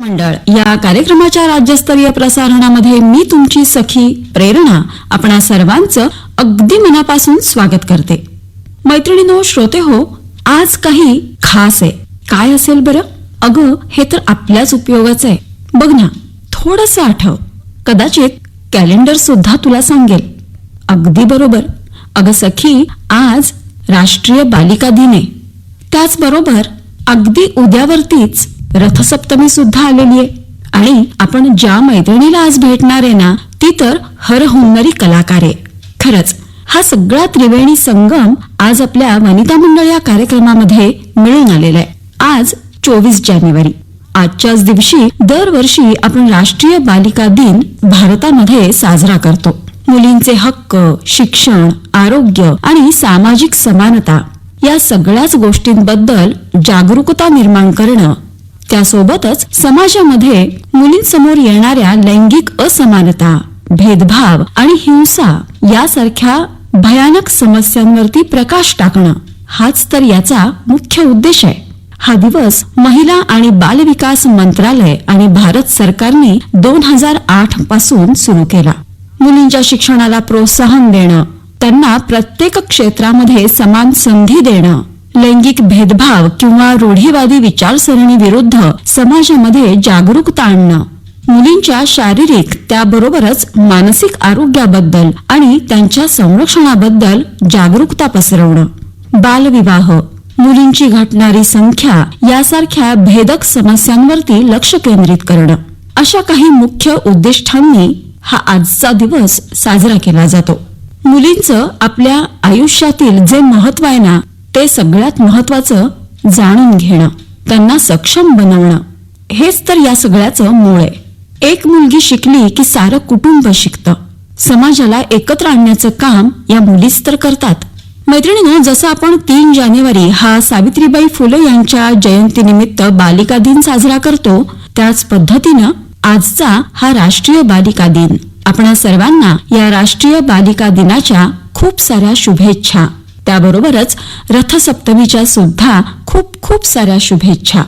मंडळ या कार्यक्रमाच्या राज्यस्तरीय प्रसारणामध्ये मी तुमची सखी प्रेरणा आपणा सर्वांचं अगदी मनापासून स्वागत करते. मैत्रिणींनो, श्रोते हो, आज काही खास आहे. काय असेल बरं? अगं, हे तर आपल्याच उपयोगाचं आहे. बघ ना, थोडंसं आठव. कदाचित कॅलेंडर सुद्धा तुला सांगेल. अगदी बरोबर. अगं सखी, आज राष्ट्रीय बालिका दिन आहे. त्याचबरोबर अगदी उद्यावरतीच रथसप्तमी सुद्धा आलेली आहे. आणि आपण ज्या मैत्रिणीला आज भेटणार आहे ना, ती तर हरहुन्नरी कलाकार आहे. खरंच हा सगळा त्रिवेणी संगम आज आपल्या वनिता मंडळ या कार्यक्रमामध्ये मिळून आलेला आहे. आज 24 जानेवारी. आजच्याच दिवशी दरवर्षी आपण राष्ट्रीय बालिका दिन भारतामध्ये साजरा करतो. मुलींचे हक्क, शिक्षण, आरोग्य आणि सामाजिक समानता या सगळ्याच गोष्टींबद्दल जागरूकता निर्माण करणं, त्यासोबतच समाजामध्ये मुलींसमोर येणाऱ्या लैंगिक असमानता, भेदभाव आणि हिंसा यासारख्या भयानक समस्यांवरती प्रकाश टाकणं, हाच तर याचा मुख्य उद्देश आहे. हा दिवस महिला आणि बालविकास मंत्रालय आणि भारत सरकारने 2008 पासून सुरू केला. मुलींच्या शिक्षणाला प्रोत्साहन देणं, त्यांना प्रत्येक क्षेत्रामध्ये समान संधी देणं, लैंगिक भेदभाव किंवा रूढीवादी विचारसरणी विरुद्ध समाजामध्ये जागरूकता आणणं, मुलींच्या शारीरिक त्याबरोबरच मानसिक आरोग्याबद्दल आणि त्यांच्या संरक्षणाबद्दल जागरूकता पसरवणं, बालविवाह, मुलींची घटणारी संख्या यासारख्या भेदक समस्यांवरती लक्ष केंद्रित करणं, अशा काही मुख्य उद्दिष्टांनी हा आजचा दिवस साजरा केला जातो. मुलींचं आपल्या आयुष्यातील जे महत्व आहे ना, ते सगळ्यात महत्वाचं जाणून घेणं, त्यांना सक्षम बनवणं, हेच तर या सगळ्याचं मूळ आहे. एक मुलगी शिकली की सारं कुटुंब शिकतं. समाजाला एकत्र आणण्याचं काम या मुलीच तर करतात. मैत्रिणींनो, जसं आपण 3 जानेवारी हा सावित्रीबाई फुले यांच्या जयंतीनिमित्त बालिका दिन साजरा करतो, त्याच पद्धतीनं आजचा हा राष्ट्रीय बालिका दिन. आपणा सर्वांना या राष्ट्रीय बालिका दिनाच्या खूप साऱ्या शुभेच्छा. त्याबरोबरच रथसप्तमीच्या सुद्धा खूप खूप साऱ्या शुभेच्छा.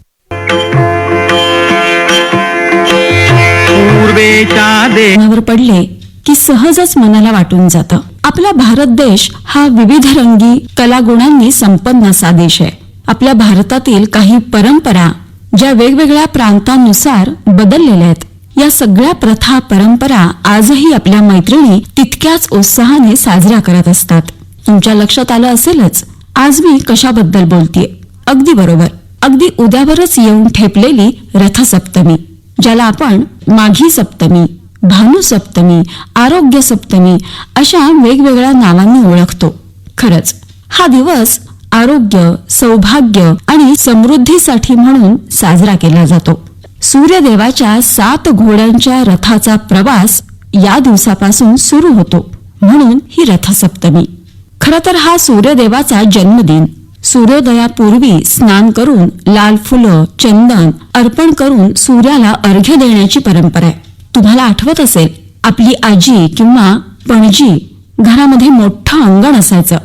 पूर्वेच्या पडले की सहजच मनाला वाटून जातं, आपला भारत देश हा विविध रंगी कलागुणांनी संपन्न असा देश आहे. आपल्या भारतातील काही परंपरा ज्या वेगवेगळ्या प्रांतांनुसार बदललेल्या आहेत, या सगळ्या प्रथा परंपरा आजही आपल्या मैत्रिणी तितक्याच उत्साहाने साजऱ्या करत असतात. तुमच्या लक्षात आलं असेलच आज मी कशाबद्दल बोलतेय. अगदी बरोबर, अगदी उद्यावरच येऊन ठेपलेली रथसप्तमी, ज्याला आपण माघी सप्तमी, भानुसप्तमी, आरोग्य सप्तमी अशा वेगवेगळ्या नावांनी ओळखतो. खरंच हा दिवस आरोग्य, सौभाग्य आणि समृद्धीसाठी म्हणून साजरा केला जातो. सूर्यदेवाच्या 7 घोड्यांच्या रथाचा प्रवास या दिवसापासून सुरू होतो, म्हणून ही रथसप्तमी. खरं तर हा सूर्यदेवाचा जन्मदिन. सूर्योदयापूर्वी स्नान करून लाल फुलं, चंदन अर्पण करून सूर्याला अर्घ्य देण्याची परंपरा आहे. तुम्हाला आठवत असेल, आपली आजी किंवा पणजी घरामध्ये मोठं अंगण असायचं.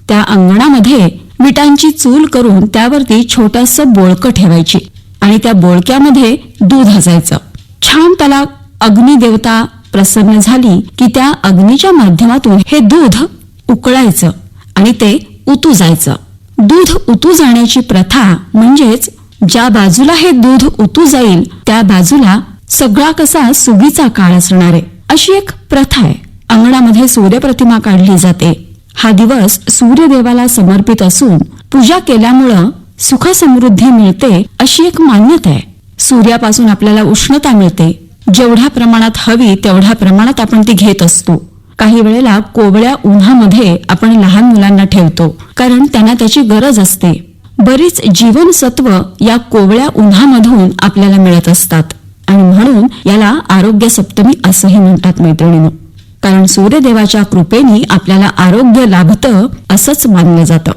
त्या अंगणामध्ये विटांची चूल करून त्यावरती छोटंसं बोळकं ठेवायची आणि त्या बोळक्यामध्ये दूध असायचं. छान त्याला अग्निदेवता प्रसन्न झाली की त्या अग्नीच्या माध्यमातून हे दूध उकळायचं आणि ते उतू जायचं. दूध उतू जाण्याची प्रथा म्हणजेच ज्या बाजूला हे दूध उतू जाईल त्या बाजूला सगळा कसा सुगीचा काळ असणार आहे, अशी एक प्रथा आहे. अंगणामध्ये सूर्यप्रतिमा काढली जाते. हा दिवस सूर्यदेवाला समर्पित असून पूजा केल्यामुळं सुख समृद्धी मिळते अशी एक मान्यता आहे. सूर्यापासून आपल्याला उष्णता मिळते. जेवढ्या प्रमाणात हवी तेवढ्या प्रमाणात आपण ती घेत असतो. काही वेळेला कोवळ्या उन्हामध्ये आपण लहान मुलांना ठेवतो, कारण त्यांना त्याची गरज असते. बरीच जीवनसत्व या कोवळ्या उन्हामधून आपल्याला मिळत असतात आणि म्हणून याला आरोग्य सप्तमी असंही म्हणतात मैत्रिणींनो. कारण सूर्यदेवाच्या कृपेने आपल्याला आरोग्य लाभतं असंच मानलं जातं.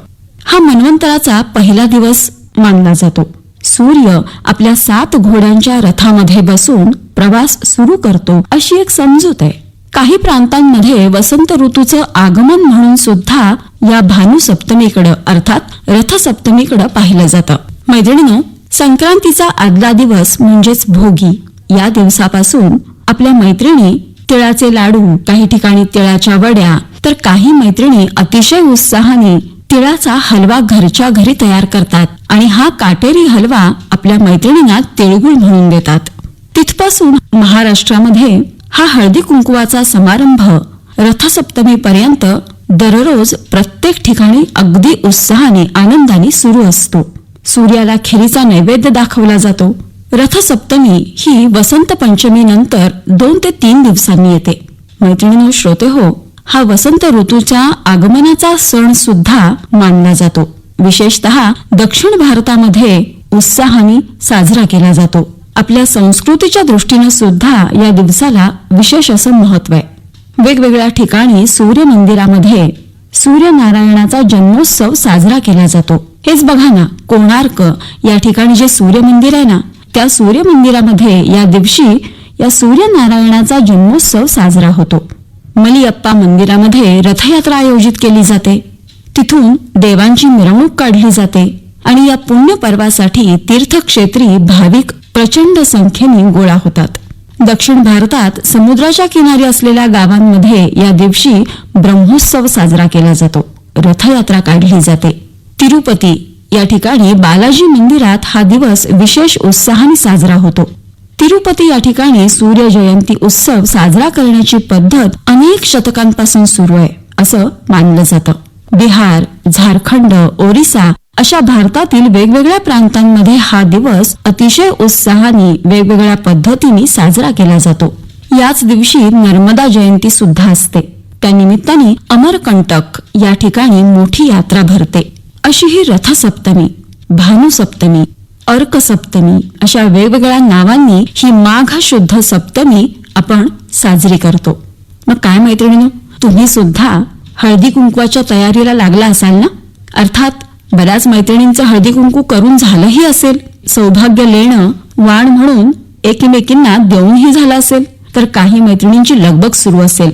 हा मन्वंतराचा पहिला दिवस मानला जातो. सूर्य आपल्या 7 घोड्यांच्या रथामध्ये बसून प्रवास सुरू करतो अशी एक समजूत आहे. काही प्रांतांमध्ये वसंत ऋतूचं आगमन म्हणून सुद्धा या भानुसप्तमीकडे अर्थात रथसप्तमीकडे पाहिलं जातं. मैत्रिणींनो, संक्रांतीचा आदला दिवस म्हणजेच भोगी. या दिवसापासून आपल्या मैत्रिणी तिळाचे लाडू, काही ठिकाणी तिळाच्या वड्या, तर काही मैत्रिणी अतिशय उत्साहाने तिळाचा हलवा घरच्या घरी तयार करतात आणि हा काटेरी हलवा आपल्या मैत्रिणींना तिळगुळ म्हणून देतात. तिथपासून महाराष्ट्रामध्ये हा हळदी कुंकवाचा समारंभ रथसप्तमीपर्यंत दररोज प्रत्येक ठिकाणी अगदी उत्साहाने आनंदाने सुरू असतो. सूर्याला खिरीचा नैवेद्य दाखवला जातो. रथसप्तमी ही वसंत पंचमी नंतर 2 ते 3 दिवसांनी येते. मैत्रिणींनो, श्रोते हो, हा वसंत ऋतूच्या आगमनाचा सण सुद्धा मानला जातो. विशेषतः दक्षिण भारतामध्ये उत्साहाने साजरा केला जातो. आपल्या संस्कृतीच्या दृष्टीने सुद्धा या दिवसाला विशेष असं महत्व आहे. वेगवेगळ्या ठिकाणी सूर्य मंदिरामध्ये सूर्यनारायणाचा जन्मोत्सव साजरा केला जातो. हेच बघा ना, कोणार्क या ठिकाणी जे सूर्य मंदिर आहे ना, त्या सूर्य मंदिरामध्ये या दिवशी या सूर्यनारायणाचा जन्मोत्सव साजरा होतो. मलियप्पा मंदिरामध्ये रथयात्रा आयोजित केली जाते. तिथून देवांची मिरवणूक काढली जाते आणि या पुण्य पर्वासाठी तीर्थक्षेत्री भाविक प्रचंड संख्येने गोळा होतात. दक्षिण भारतात समुद्राच्या किनारी असलेल्या गावांमध्ये या दिवशी ब्रह्मोत्सव साजरा केला जातो. रथयात्रा काढली जाते. तिरुपती या ठिकाणी बालाजी मंदिरात हा दिवस विशेष उत्साहाने साजरा होतो. तिरुपती या ठिकाणी सूर्य जयंती उत्सव साजरा करण्याची पद्धत अनेक शतकांपासून सुरू आहे असं मानलं जातं. बिहार, झारखंड, ओरिसा अशा भारतातील वेगवेगळ्या प्रांतांमध्ये हा दिवस अतिशय उत्साहाने वेगवेगळ्या पद्धतीने साजरा केला जातो. याच दिवशी नर्मदा जयंती सुद्धा असते. त्यानिमित्ताने अमरकंटक या ठिकाणी मोठी यात्रा भरते. अशी ही रथसप्तमी, भानुसप्तमी, अर्कसप्तमी अशा वेगवेगळ्या नावांनी ही माघ शुद्ध सप्तमी आपण साजरी करतो. मग काय मैत्रिणींनो, तुम्ही सुद्धा हळदी कुंकवाच्या तयारीला लागला असाल ना? अर्थात बऱ्याच मैत्रिणींचं हळदी कुंकू करून झालंही असेल. सौभाग्य लेणं वाण म्हणून एकमेकींना देऊनही झालं असेल. तर काही मैत्रिणींची लगबग सुरू असेल.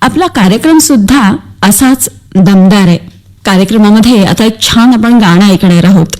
आपला कार्यक्रम सुद्धा असाच दमदार आहे. कार्यक्रमामध्ये आता एक छान आपण गाणं ऐकणार आहोत.